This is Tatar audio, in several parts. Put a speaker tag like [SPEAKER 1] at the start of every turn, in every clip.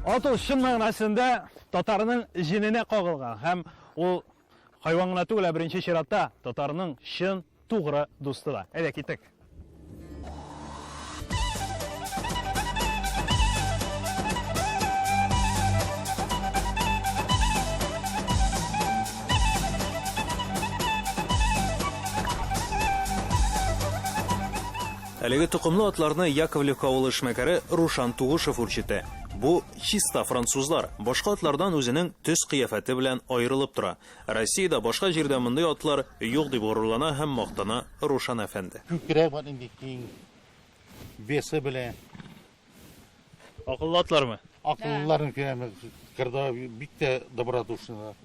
[SPEAKER 1] Аты шын мәгънәсендә татарның җиненә кагылган һәм ул хайван гына түгел, беренче чиратта татарның чын тугры дусты да. Әйдә китик. Әлеге тұқымлы атларны Яковлев авылы эшмәкәре Рушан Тугышев үрчетә. Бу чиста французлар башка атлардан үзенең төс кыяфәте белән аерылып тора. Россиядә башка җирдә мондай атлар юк дип горурлана һәм мактана Рушан әфәнде.
[SPEAKER 2] Күкрәк бар инде киң. Весы белән.
[SPEAKER 1] Акыллы атлармы?
[SPEAKER 2] Акыллыларын күрәм. Кырда бик тә добродушный.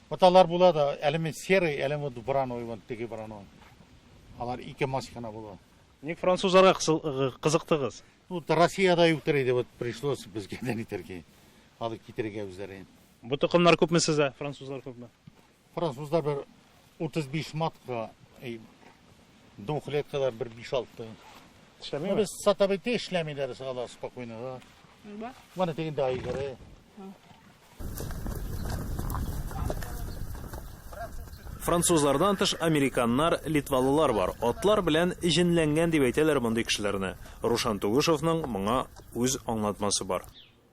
[SPEAKER 2] Аталар була да, әлеме серый, әлеме браной, вот теге браной. Алар ике маскана була.
[SPEAKER 1] Ник французларга кызыктыгыз?
[SPEAKER 2] Ну, Россияда юктыр иде, вот пришлось безгә дә итәргә. Алып китәргә үзләрен.
[SPEAKER 1] Бу тұқымнар күпме сездә? Французлар күпме?
[SPEAKER 2] Французлар бер 35 матка, дохлеткалар бер 5-6.
[SPEAKER 1] Эшләмәме?
[SPEAKER 2] Без сатабы эшләмиләр, сала спокойно.
[SPEAKER 3] Ба?
[SPEAKER 2] Вана тегин да игере.
[SPEAKER 1] Французлардан тыш американнар, литвалылар бар. Атлар белән җенләнгән дип әйтәләр мондый кешеләрне. Рушан Тугышевның моңа үз аңлатмасы бар.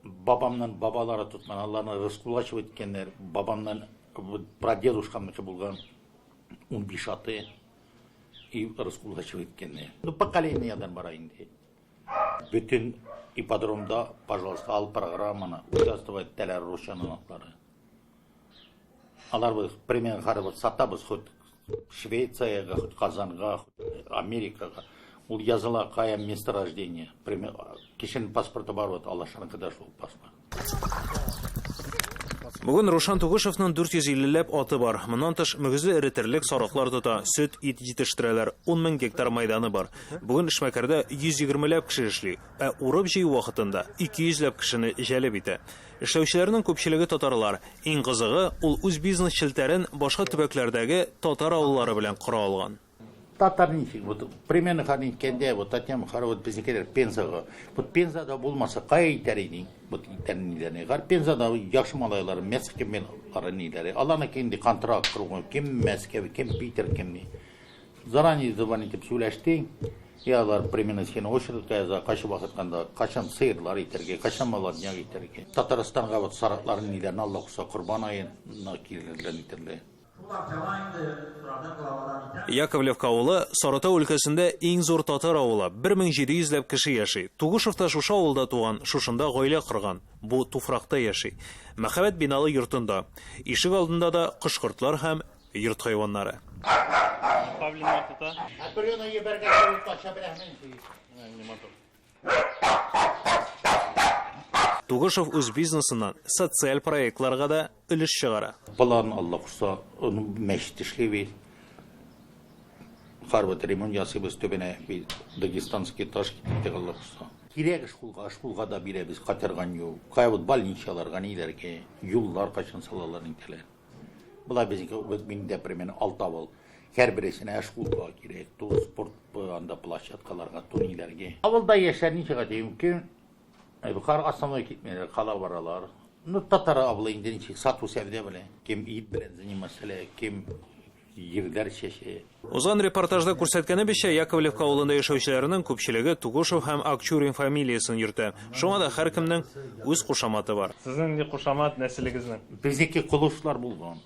[SPEAKER 2] Бабамнан бабалары тутман, аларны раскулачып иткәннәр. Бабамнан прадедушкамныкы булган 15 аты и раскулачып иткәннәр. Ну, поколениедан бара инде. Бүтән ипподромда, пожалуйста, ал программаны участвовать итәләр Рушанның атлары. Алар бу пример харабат сатабыз хут Швейцарияга, хут Казанга, Америкага. Ул языла кая место рождения. Пример кишенең паспорты бар вот Алашаныкыда шул паспорт.
[SPEAKER 1] Бүген Рушан Тугышевның 450ләп аты бар. Моннан тыш мөгезле эретерлек сарыклар тота, сөт ит җитештерәләр. 10 мең гектар мәйданы бар. Бүген эшмәкәрдә 120ләп кеше эшли, ә урып җыю вакытында 200ләп кешене җәлеп итә. Эшләүчеләрнең күпчелеге татарлар. Иң кызыгы, ул үз бизнес челтәрен башка төбәкләрдәге татар авыллары белән кыра алган.
[SPEAKER 2] Татар ничек, вот примерно ходить кенде, вот татьям хоровод безнекелер Пензага. Вот Пензада булмаса кая итәр идең? Вот итәрниләрне. Гар Пензада яхшы малайлар Мәскәү мен караниләре. Аларны кенде контракт кылган, кем Мәскәү, кем Питер, кем ни. Заранее звонить итеп сөйләштең. Алар примерно сені очередька за кайчы вакытканда качан сыйырлар итәргә, качан малар дөньяга итәргә. Татарстанга вот сарыкларын ниләрне Алла куса Курбан аена килерләр итәрләр.
[SPEAKER 1] Яковлев авылы Сарата өлкәсендә иң зур татар авылы. 1700ләп кеше яши. Тугышев та шушы авылда туган, шушында гаилә корган. Бу туфракта яши. Мәхәббәт биналы йортында. Ишек алдында да кош-кортлар һәм йорт хайваннары. Тугышев үз бизнесыннан социаль проектларга да өлеш чыгара.
[SPEAKER 2] Баланы Алла куса, мәчет эшләби. Харват ремонт ясыйбыз төбенә Дагестанский таш китеп Алла куса. Кирәк шулга да бирәбез катырган юл. Кайбы больницаларга ниләргә, юллар качан салалар интеләр. Була безнеке миндә примерно 6 авыл. Һәр берсенә шулга кирәк, спорт анда площадкаларга, турнирларга. Авылда яшәр ничек мөмкин? Бухар основной китмелер, кала баралар. Ну, татар авылы инде ничек сату сәвдә белән, кем ит белән заниматься, кем ерләр чәчә.
[SPEAKER 1] Узган репортажда күрсәткәнебезчә, Яковлев авылында яшәүчеләрнең күпчелеге Тугышев һәм Акчурин фамилиясын йөртә. Шуңа да һәркемнең үз кушаматы бар. Сезнең ни кушамат нәселегезнең?
[SPEAKER 2] Безнеке кулышлар булган.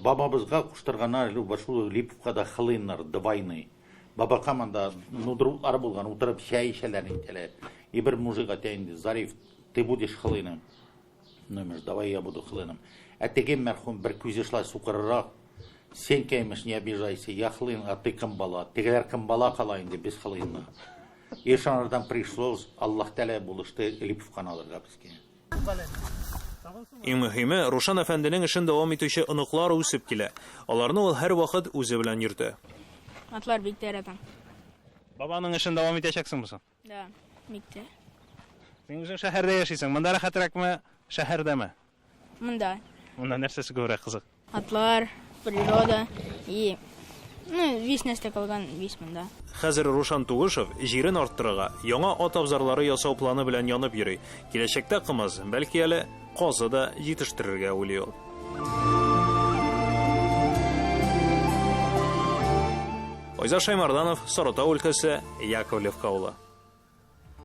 [SPEAKER 2] Бабабызга куштырганнар, башлы Липовкада хылыннар двойный. Баба команда нудрулар булган, утырып чәй эчәләр интеләр. И бер мужик әйтә Зариф, ты будешь хылыным. Номер, давай я буду хылыным. А теге мәрхүм бер күзе шулай сукырырак. Сен кәймеш, не обижайся, я хылын, а ты кем бала. Тегеләр кем бала кала инде без хылынны. И шанардан пришлось, Аллаһ Тәала булышты Липовканы алырга безгә.
[SPEAKER 1] Иң мөһиме, Рушан әфәнденең эшен дәвам итүче оныклар үсеп килә. Аларны ул һәр вакыт үзе белән йөртә.
[SPEAKER 3] Атлар бик яратам.
[SPEAKER 1] Бабаның эшен дәвам итәчәксең бусы?
[SPEAKER 3] Да, бик.
[SPEAKER 1] Син үзең шәһәрдә яшисең. Монда рәхәтрәкме, шәһәрдәме?
[SPEAKER 3] Монда.
[SPEAKER 1] Монда нәрсәсе күбрәк кызык?
[SPEAKER 3] Атлар, природа и Ну, виснәстә калган висмен, да.
[SPEAKER 1] Хәзер Рушан Тугышев җирен арттырырга, яңа ат абзарлары ясау планы белән янып йөри. Киләчәктә кымыз, бәлки әле казы да җитештерергә уйлый ул. Айза Шаймарданов, Сарытау өлкәсе, Яковлев авылы.